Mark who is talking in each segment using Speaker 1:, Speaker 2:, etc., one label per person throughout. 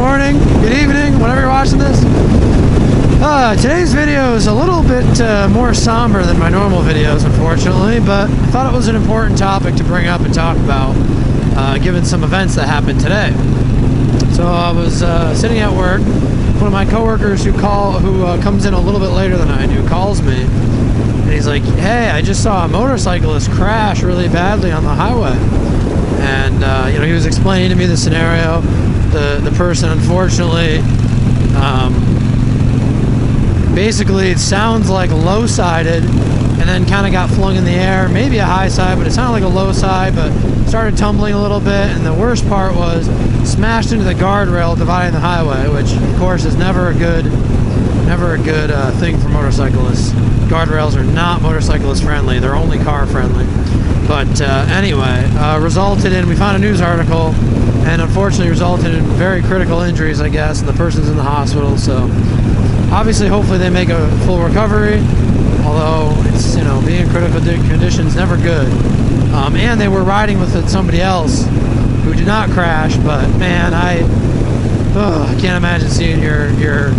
Speaker 1: morning, good evening, whenever you're watching this. Today's video is a little bit more somber than my normal videos, unfortunately, but I thought it was an important topic to bring up and talk about, given some events that happened today. So I was sitting at work. One of my coworkers who comes in a little bit later than I do calls me, and he's like, "Hey, I just saw a motorcyclist crash really badly on the highway." And he was explaining to me the scenario. The person, unfortunately, basically it sounds like low-sided and then kind of got flung in the air, maybe a high side, but it sounded like a low side, but started tumbling a little bit, and the worst part was smashed into the guardrail dividing the highway, which of course is never a good thing for motorcyclists. Guardrails are not motorcyclist friendly, they're only car friendly. But anyway, we found a news article, and unfortunately resulted in very critical injuries, I guess, and the person's in the hospital. So obviously, hopefully they make a full recovery, although it's, being in critical condition is never good. And they were riding with somebody else who did not crash, but man, I can't imagine seeing your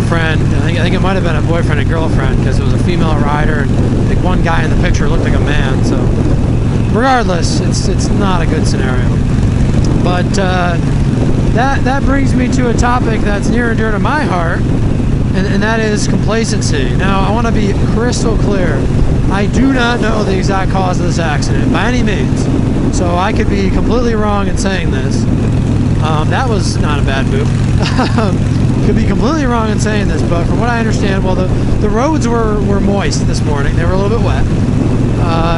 Speaker 1: friend. I think it might have been a boyfriend and girlfriend, because it was a female rider, and I think one guy in the picture looked like a man. So regardless, it's not a good scenario. But that brings me to a topic that's near and dear to my heart, and that is complacency. Now, I want to be crystal clear. I do not know the exact cause of this accident by any means, so I could be completely wrong in saying this. That was not a bad boop. Could be completely wrong in saying this, but from what I understand, the roads were moist this morning. They were a little bit wet.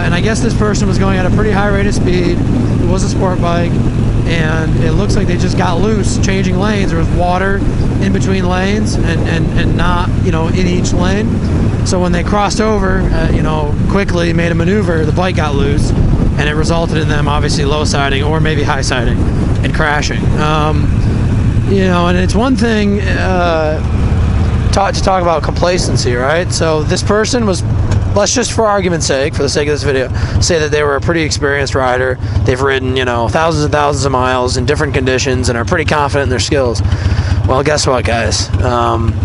Speaker 1: And I guess this person was going at a pretty high rate of speed. It was a sport bike, and it looks like they just got loose changing lanes. There was water in between lanes and not, in each lane. So when they crossed over, quickly made a maneuver, the bike got loose, and it resulted in them obviously low-siding or maybe high-siding and crashing. And it's one thing to talk about complacency, right? So this person was, let's just for argument's sake, for the sake of this video, say that they were a pretty experienced rider. They've ridden, thousands and thousands of miles in different conditions and are pretty confident in their skills. Well, guess what, guys?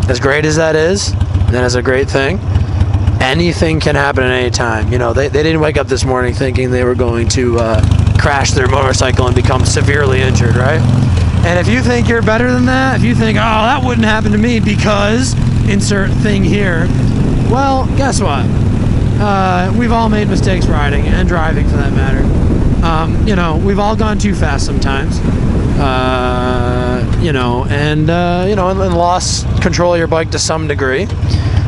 Speaker 1: As great as that is, and that is a great thing, anything can happen at any time. They didn't wake up this morning thinking they were going to crash their motorcycle and become severely injured, right? And if you think you're better than that, if you think, oh, that wouldn't happen to me because insert thing here, well, guess what? We've all made mistakes riding and driving, for that matter. We've all gone too fast sometimes. And lost control of your bike to some degree.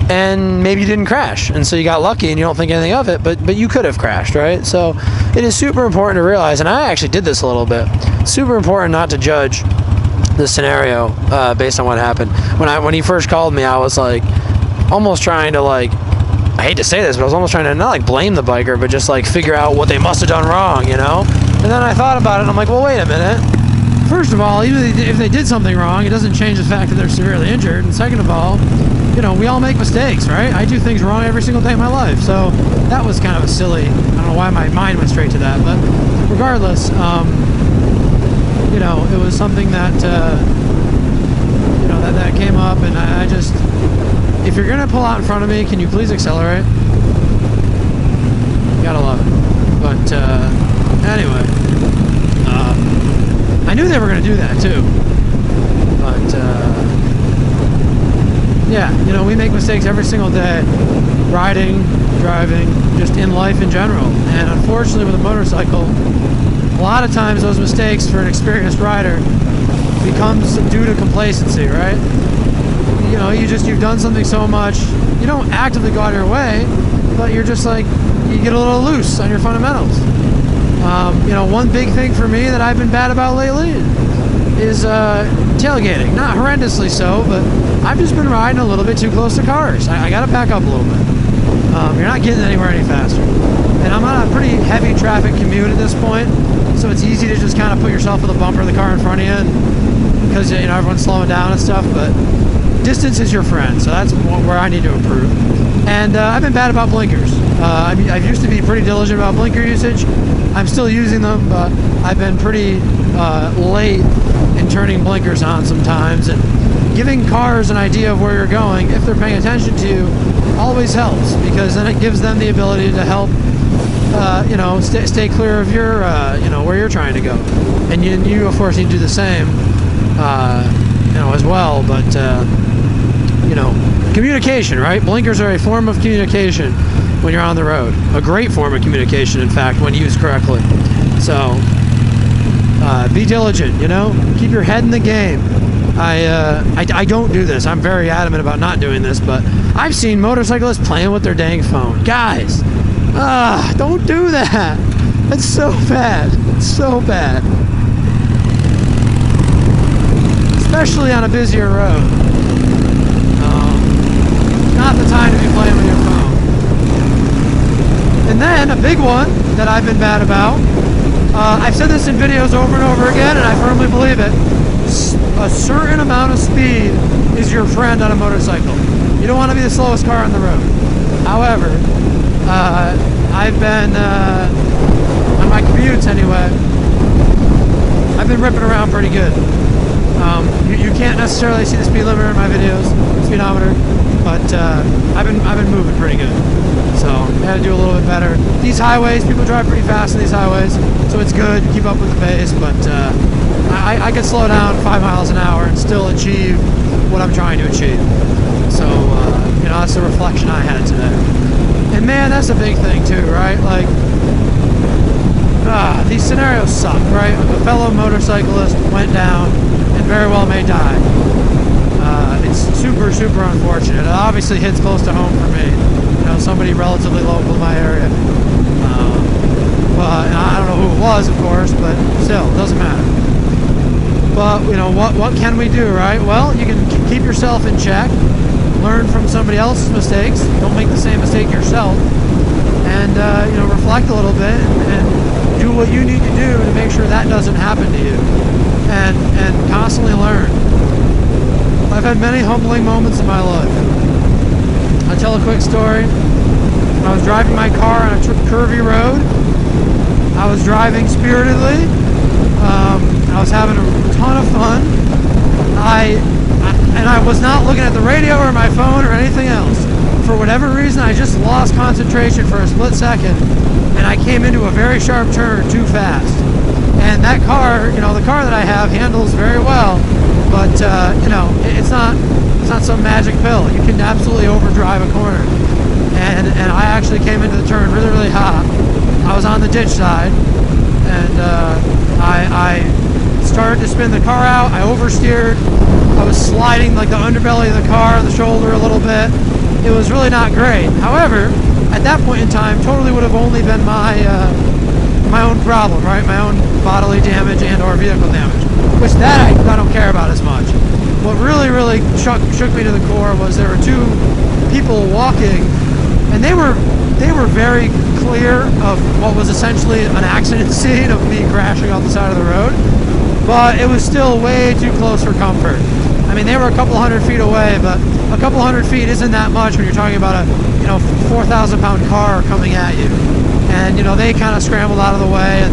Speaker 1: And maybe you didn't crash, and so you got lucky and you don't think anything of it, but you could have crashed, right? So it is super important to realize, and I actually did this a little bit, super important not to judge the scenario based on what happened. When he first called me, I was like almost trying to, I hate to say this, but I was almost trying to not blame the biker, but just figure out what they must have done wrong, And then I thought about it, and I'm like, well, wait a minute. First of all, even if they did something wrong, it doesn't change the fact that they're severely injured. And second of all, we all make mistakes, right? I do things wrong every single day of my life. So that was kind of a silly, I don't know why my mind went straight to that. But regardless, it was something that, that came up. And I just, if you're going to pull out in front of me, can you please accelerate? You gotta love it. But anyway, I knew they were going to do that too. But yeah, we make mistakes every single day, riding, driving, just in life in general. And unfortunately with a motorcycle, a lot of times those mistakes for an experienced rider becomes due to complacency, right? You've done something so much, you don't actively go out of your way, but you're just you get a little loose on your fundamentals. One big thing for me that I've been bad about lately is tailgating. Not horrendously so, but I've just been riding a little bit too close to cars. I gotta back up a little bit. You're not getting anywhere any faster. And I'm on a pretty heavy traffic commute at this point, so it's easy to just kind of put yourself in the bumper of the car in front of you, because everyone's slowing down and stuff, but distance is your friend, so that's where I need to improve. And I've been bad about blinkers. I used to be pretty diligent about blinker usage. I'm still using them, but I've been pretty late in turning blinkers on sometimes, and giving cars an idea of where you're going, if they're paying attention to you, always helps, because then it gives them the ability to help, stay clear of your, where you're trying to go. And you of course need to do the same, as well. But communication, right? Blinkers are a form of communication when you're on the road. A great form of communication, in fact, when used correctly. So be diligent. Keep your head in the game. I don't do this. I'm very adamant about not doing this, but I've seen motorcyclists playing with their dang phone. Guys, don't do that. It's so bad. It's so bad. Especially on a busier road. Not the time to be playing with your phone. And then a big one that I've been bad about. I've said this in videos over and over again, and I firmly believe it. A certain amount of speed is your friend on a motorcycle. You don't want to be the slowest car on the road. However, I've been, on my commutes anyway, I've been ripping around pretty good. You can't necessarily see the speed limiter in my videos, speedometer, but I've been moving pretty good. So I had to do a little bit better. These highways, people drive pretty fast on these highways, so it's good to keep up with the pace, but I could slow down 5 miles an hour and still achieve what I'm trying to achieve. So, that's the reflection I had today. And man, that's a big thing too, right? Like, these scenarios suck, right? A fellow motorcyclist went down and very well may die. It's super, super unfortunate. It obviously hits close to home for me. Somebody relatively local in my area. But I don't know who it was, of course, but still, it doesn't matter. But, what can we do, right? Well, you can keep yourself in check, learn from somebody else's mistakes, don't make the same mistake yourself, and, reflect a little bit and do what you need to do to make sure that doesn't happen to you, and constantly learn. I've had many humbling moments in my life. I'll tell a quick story. When I was driving my car on a curvy road, I was driving spiritedly. I was having a ton of fun. I was not looking at the radio or my phone or anything else. For whatever reason, I just lost concentration for a split second, and I came into a very sharp turn too fast. And that car, the car that I have handles very well, but it's not some magic pill. You can absolutely overdrive a corner. And I actually came into the turn really, really hot. I was on the ditch side, and I started to spin the car out. I oversteered. I was sliding like the underbelly of the car, the shoulder a little bit. It was really not great. However, at that point in time, totally would have only been my own problem, right? My own bodily damage and or vehicle damage, which that I don't care about as much. What really, really shook me to the core was there were two people walking, and they were very clear of what was essentially an accident scene of me crashing off the side of the road, but it was still way too close for comfort. I mean, they were a couple hundred feet away, but a couple hundred feet isn't that much when you're talking about a 4,000-pound car coming at you. And they kind of scrambled out of the way,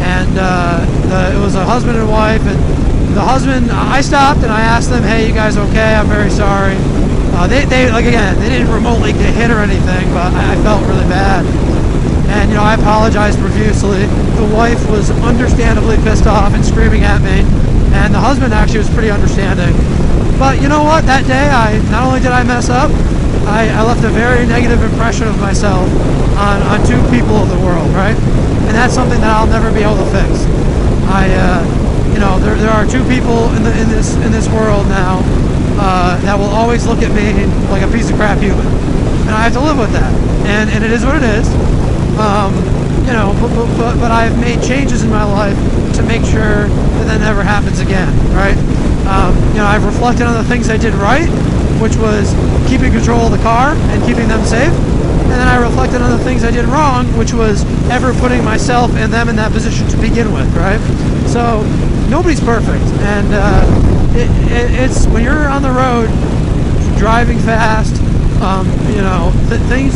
Speaker 1: and it was a husband and wife, and the husband, I stopped and I asked them, "Hey, you guys okay? I'm very sorry." They didn't remotely get hit or anything, but I felt really bad. And, I apologized profusely. The wife was understandably pissed off and screaming at me, and the husband actually was pretty understanding. But you know what? That day, not only did I mess up, I left a very negative impression of myself on two people of the world, right? And that's something that I'll never be able to fix. There are two people in this world now that will always look at me like a piece of crap human, and I have to live with that. And it is what it is. But I've made changes in my life to make sure that never happens again, right? I've reflected on the things I did right, which was keeping control of the car and keeping them safe. And then I reflected on the things I did wrong, which was ever putting myself and them in that position to begin with, right? So nobody's perfect. And it's when you're on the road driving fast,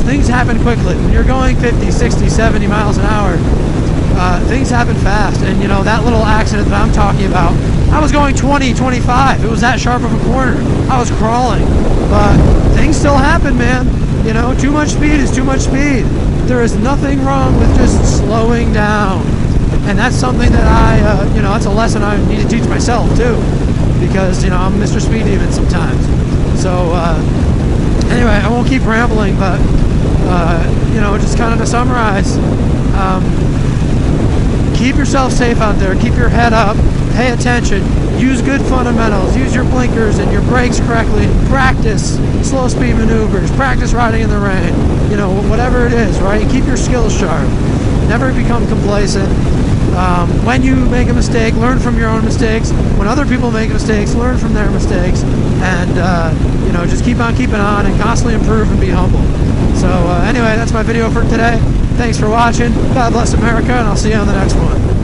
Speaker 1: things happen quickly. When you're going 50, 60, 70 miles an hour, things happen fast. And, that little accident that I'm talking about I was going 20, 25. It was that sharp of a corner. I was crawling. But things still happen, man. You know, too much speed is too much speed. There is nothing wrong with just slowing down. And that's something that that's a lesson I need to teach myself, too. Because, I'm Mr. Speed Demon sometimes. So, anyway, I won't keep rambling, but, just kind of to summarize, keep yourself safe out there. Keep your head up. Pay attention. Use good fundamentals. Use your blinkers and your brakes correctly. Practice slow speed maneuvers. Practice riding in the rain. Whatever it is, right? Keep your skills sharp. Never become complacent. When you make a mistake, learn from your own mistakes. When other people make mistakes, learn from their mistakes. And, just keep on keeping on and constantly improve and be humble. So, anyway, that's my video for today. Thanks for watching. God bless America, and I'll see you on the next one.